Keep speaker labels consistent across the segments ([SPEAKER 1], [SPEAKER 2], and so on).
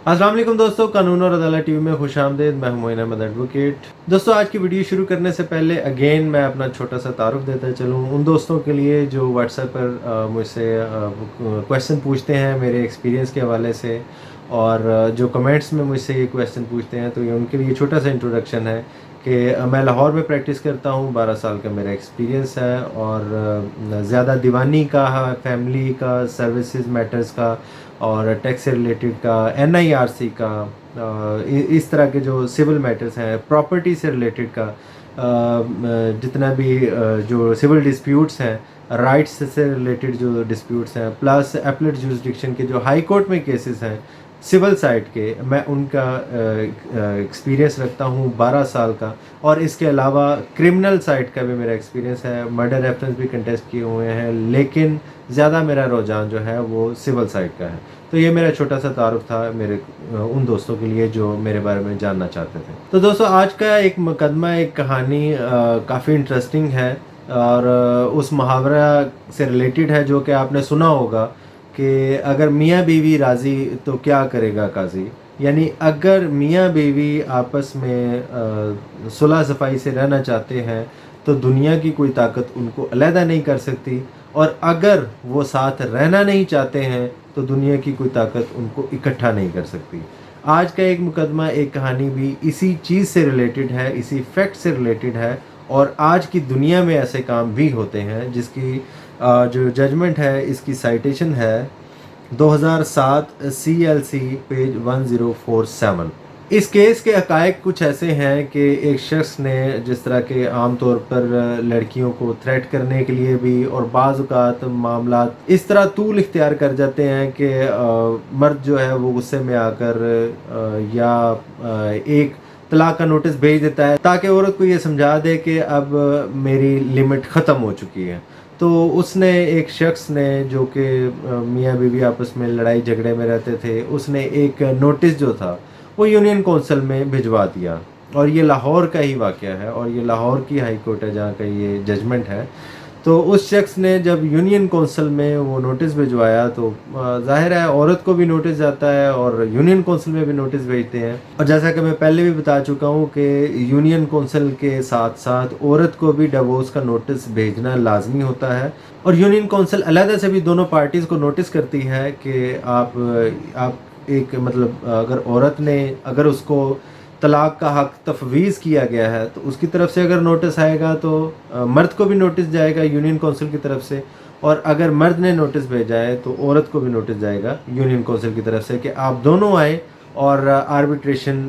[SPEAKER 1] अस्सलाम वालेकुम दोस्तों, कानून और अदालत टीवी में खुश आमदीद। मैं हूं मोइन अहमद एडवोकेट। दोस्तों, आज की वीडियो शुरू करने से पहले अगेन मैं अपना छोटा सा तारुफ देता चलूं उन दोस्तों के लिए जो व्हाट्सएप पर मुझसे क्वेश्चन पूछते हैं मेरे एक्सपीरियंस के हवाले से, और जो कमेंट्स में मुझसे ये क्वेश्चन पूछते हैं, तो ये उनके लिए छोटा सा इंट्रोडक्शन है कि मैं लाहौर में प्रैक्टिस करता हूँ। 12 साल का मेरा एक्सपीरियंस है और ज़्यादा दीवानी का, फैमिली का, सर्विसेज मैटर्स का और टैक्स से रिलेटेड का, NIRC का, इस तरह के जो सिविल मैटर्स हैं, प्रॉपर्टी से रिलेटेड का, जितना भी जो सिविल डिस्प्यूट्स हैं, राइट्स से रिलेटेड जो डिस्प्यूट्स हैं, प्लस एपलेट जुरिसडिक्शन के जो हाई कोर्ट में केसेस हैं सिविल साइड के, मैं उनका एक्सपीरियंस रखता हूँ 12 साल का। और इसके अलावा क्रिमिनल साइड का भी मेरा एक्सपीरियंस है। मर्डर रेफरेंस भी कंटेस्ट किए हुए हैं, लेकिन ज़्यादा मेरा रुझान जो है वो सिविल साइड का है। तो ये मेरा छोटा सा तारुफ था मेरे उन दोस्तों के लिए जो मेरे बारे में जानना चाहते थे। तो दोस्तों, आज का एक मुकदमा, एक कहानी काफ़ी इंटरेस्टिंग है और उस मुहावरा से रिलेटेड है जो कि आपने सुना होगा कि अगर मियाँ बीवी राज़ी तो क्या करेगा काजी। यानी अगर मियाँ बीवी आपस में सुलह सफाई से रहना चाहते हैं तो दुनिया की कोई ताकत उनको अलहदा नहीं कर सकती, और अगर वो साथ रहना नहीं चाहते हैं तो दुनिया की कोई ताकत उनको इकट्ठा नहीं कर सकती। आज का एक मुकदमा, एक कहानी भी इसी चीज़ से रिलेटेड है, इसी फैक्ट से रिलेटेड है। और आज की दुनिया में ऐसे काम भी होते हैं जिसकी जो जजमेंट है, इसकी साइटेशन है 2007 CLC पेज 1047। इस केस के हकायक कुछ ऐसे हैं कि एक शख्स ने, जिस तरह के आम तौर पर लड़कियों को थ्रेट करने के लिए भी और बाज़ औक़ात मामला इस तरह तूल इख्तियार कर जाते हैं कि मर्द जो है वो गुस्से में आकर एक तलाक का नोटिस भेज देता है ताकि औरत को ये समझा दे कि अब मेरी लिमिट ख़त्म हो चुकी है। तो उसने, एक शख्स ने जो कि मियाँ बीवी आपस में लड़ाई झगड़े में रहते थे, उसने एक नोटिस जो था वो यूनियन कौंसिल में भिजवा दिया। और ये लाहौर का ही वाक़या है और ये लाहौर की हाई कोर्ट है जहाँ का ये जजमेंट है। तो उस शख्स ने जब यूनियन कौंसिल में वो नोटिस भिजवाया तो ज़ाहिर है औरत को भी नोटिस जाता है और यूनियन कौंसिल में भी नोटिस भेजते हैं। और जैसा कि मैं पहले भी बता चुका हूँ कि यूनियन कौंसिल के साथ साथ औरत को भी डिवोर्स का नोटिस भेजना लाजमी होता है। और यूनियन कौंसिल अलहदा से भी दोनों पार्टीज़ को नोटिस करती है कि आप एक, मतलब अगर औरत ने, अगर उसको तलाक का हक तफवीज़ किया गया है तो उसकी तरफ से अगर नोटिस आएगा तो मर्द को भी नोटिस जाएगा यूनियन कौंसिल की तरफ से, और अगर मर्द ने नोटिस भेजा है तो औरत को भी नोटिस जाएगा यूनियन कौंसिल की तरफ से कि आप दोनों आए और आर्बिट्रेशन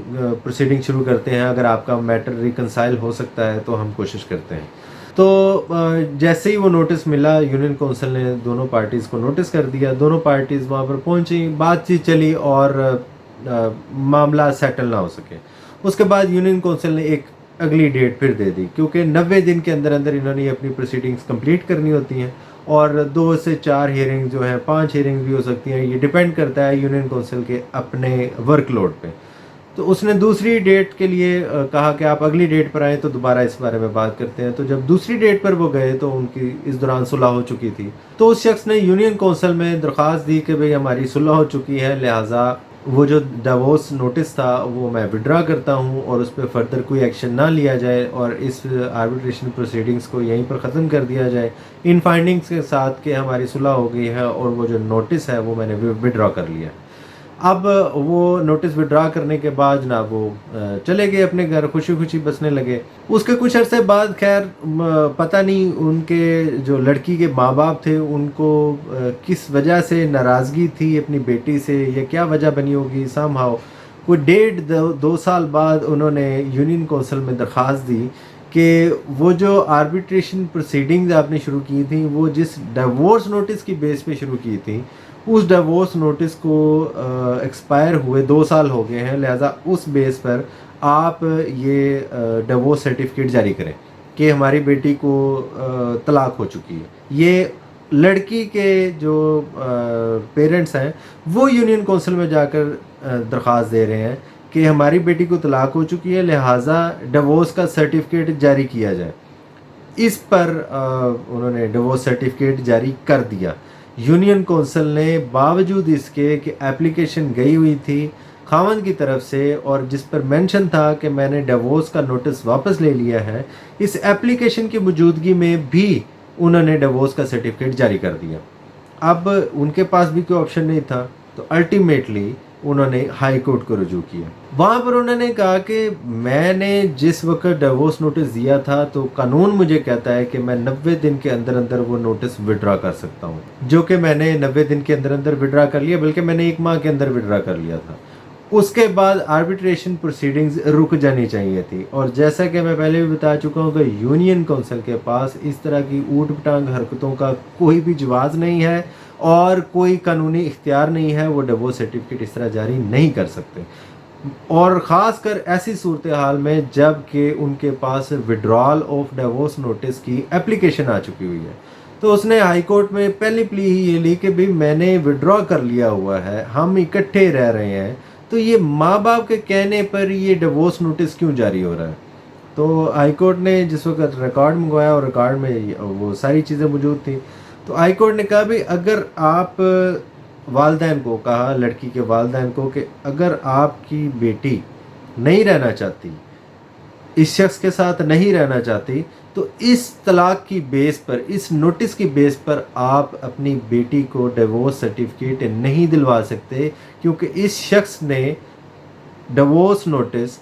[SPEAKER 1] प्रोसीडिंग शुरू करते हैं। अगर आपका मैटर रिकनसाइल हो सकता है तो हम कोशिश करते हैं। तो जैसे ही वो नोटिस मिला, यूनियन कौंसिल ने दोनों पार्टीज़ को नोटिस कर दिया। दोनों पार्टीज़ वहाँ पर पहुँची, बातचीत चली और मामला सेटल ना हो सके। उसके बाद यूनियन कौंसिल ने एक अगली डेट फिर दे दी, क्योंकि 90 दिन के अंदर अंदर इन्होंने अपनी प्रोसीडिंग्स कंप्लीट करनी होती हैं। और 2 से 4 हियरिंग जो है, 5 हियरिंग भी हो सकती हैं, ये डिपेंड करता है यूनियन कौंसिल के अपने वर्कलोड पे। तो उसने दूसरी डेट के लिए कहा कि आप अगली डेट पर आएँ तो दोबारा इस बारे में बात करते हैं। तो जब दूसरी डेट पर वो गए तो उनकी इस दौरान सुलह हो चुकी थी। तो उस शख्स ने यूनियन कौंसिल में दरख्वास्त दी कि भाई हमारी सुलह हो चुकी है, लिहाजा वो जो डिवोर्स नोटिस था वो मैं विड्रा करता हूँ और उस पर फर्दर कोई एक्शन ना लिया जाए और इस आर्बिट्रेशन प्रोसीडिंग्स को यहीं पर ख़त्म कर दिया जाए, इन फाइंडिंग्स के साथ कि हमारी सुलह हो गई है और वो जो नोटिस है वो मैंने विड्रा कर लिया। अब वो नोटिस विड्रा करने के बाद जनाब वो चले गए अपने घर, खुशी खुशी बसने लगे। उसके कुछ अरसे बाद, खैर पता नहीं उनके जो लड़की के माँ बाप थे उनको किस वजह से नाराज़गी थी अपनी बेटी से, या क्या वजह बनी होगी, समहाउ कोई 1.5-2 साल बाद उन्होंने यूनियन कौंसिल में दरख्वास्त दी कि वो जो आर्बिट्रेशन प्रोसीडिंग्स आपने शुरू की थी, वो जिस डिवोर्स नोटिस की बेस पे शुरू की थी, उस डिवोर्स नोटिस को एक्सपायर हुए 2 साल हो गए हैं, लिहाजा उस बेस पर आप ये डिवोर्स सर्टिफिकेट जारी करें कि हमारी बेटी को तलाक हो चुकी है। ये लड़की के जो पेरेंट्स हैं वो यूनियन कौंसिल में जाकर दरख्वास्त दे रहे हैं कि हमारी बेटी को तलाक हो चुकी है, लिहाजा डिवोर्स का सर्टिफिकेट जारी किया जाए। इस पर उन्होंने डिवोर्स सर्टिफिकेट जारी कर दिया। यूनियन कौंसिल ने बावजूद इसके कि एप्लीकेशन गई हुई थी, खामन की तरफ से और जिस पर मेंशन था कि मैंने डिवोर्स का नोटिस वापस ले लिया है, इस एप्लीकेशन की मौजूदगी में भी उन्होंने डिवोर्स का सर्टिफिकेट जारी कर दिया। अब उनके पास भी कोई ऑप्शन नहीं था, तो अल्टीमेटली उन्होंने हाई कोर्ट को रुजू किया। वहाँ पर उन्होंने कहा कि मैंने जिस वक्त डिवोर्स नोटिस दिया था तो कानून मुझे कहता है कि मैं 90 दिन के अंदर अंदर वो नोटिस विड्रा कर सकता हूँ, जो कि मैंने 90 दिन के अंदर अंदर विड्रा कर लिया, बल्कि मैंने 1 माह के अंदर विड्रा कर लिया था। उसके बाद आर्बिट्रेशन प्रोसीडिंग्स रुक जानी चाहिए थी। और जैसा कि मैं पहले भी बता चुका हूँ कि यूनियन काउंसिल के पास इस तरह की ऊट पटांग हरकतों का कोई भी जवाब नहीं है और कोई कानूनी इख्तियार नहीं है, वो डिवोर्स सर्टिफिकेट इस तरह जारी नहीं कर सकते। और ख़ास कर ऐसी सूरत हाल में जब कि उनके पास विड्रॉल ऑफ डिवोर्स नोटिस की एप्लीकेशन आ चुकी हुई है, तो उसने हाई कोर्ट में पहली प्ली ही ये ली कि भाई मैंने विड्रॉ कर लिया हुआ है, हम इकट्ठे रह रहे हैं, तो ये माँ बाप के कहने पर ये डिवोर्स नोटिस क्यों जारी हो रहा है। तो हाई कोर्ट ने जिस वक्त रिकॉर्ड मंगवाया और रिकॉर्ड में वो सारी चीज़ें मौजूद थी, तो हाई कोर्ट ने कहा भाई अगर आप वालदैन को कहा, लड़की के वालदैन को, कि अगर आपकी बेटी नहीं रहना चाहती, इस शख्स के साथ नहीं रहना चाहती, तो इस तलाक की बेस पर, इस नोटिस की बेस पर आप अपनी बेटी को डिवोर्स सर्टिफिकेट नहीं दिलवा सकते, क्योंकि इस शख्स ने डिवोर्स नोटिस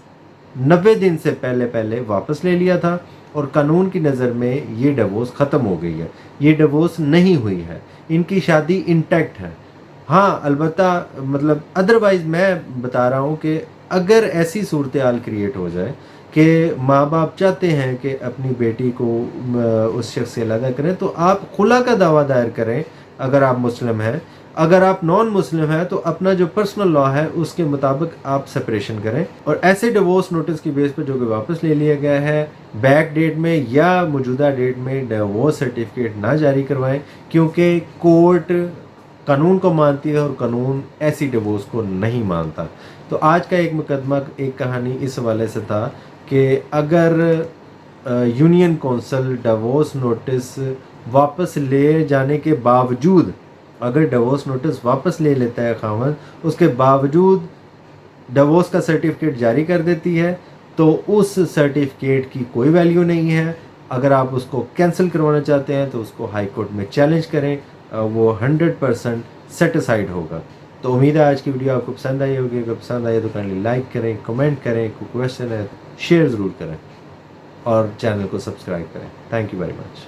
[SPEAKER 1] 90 दिन से पहले पहले वापस ले लिया था और कानून की नज़र में ये डिवोर्स ख़त्म हो गई है, ये डिवोर्स नहीं हुई है, इनकी शादी इंटैक्ट है। हाँ, अलबत्ता मतलब अदरवाइज़ मैं बता रहा हूँ कि अगर ऐसी सूरत हाल क्रिएट हो जाए कि माँ बाप चाहते हैं कि अपनी बेटी को उस शख्स से अलग करें, तो आप खुला का दावा दायर करें अगर आप मुस्लिम हैं। अगर आप नॉन मुस्लिम हैं तो अपना जो पर्सनल लॉ है उसके मुताबिक आप सेपरेशन करें। और ऐसे डिवोर्स नोटिस की बेस पर जो कि वापस ले लिया गया है, बैक डेट में या मौजूदा डेट में डिवोर्स सर्टिफिकेट ना जारी करवाएं, क्योंकि कोर्ट कानून को मानती है और कानून ऐसी डिवोर्स को नहीं मानता। तो आज का एक मुकदमा, एक कहानी इस हवाले से था कि अगर यूनियन काउंसिल डिवोर्स नोटिस वापस ले जाने के बावजूद, अगर डिवोर्स नोटिस वापस ले लेता है खामन, उसके बावजूद डिवोर्स का सर्टिफिकेट जारी कर देती है, तो उस सर्टिफिकेट की कोई वैल्यू नहीं है। अगर आप उसको कैंसिल करवाना चाहते हैं तो उसको हाई कोर्ट में चैलेंज करें, वो 100% सेटिसाइड होगा। तो उम्मीद है आज की वीडियो आपको पसंद आई होगी। अगर पसंद आई तो काइंडली लाइक करें, कमेंट करें, कोई क्वेश्चन है शेयर ज़रूर करें और चैनल को सब्सक्राइब करें। Thank you very much.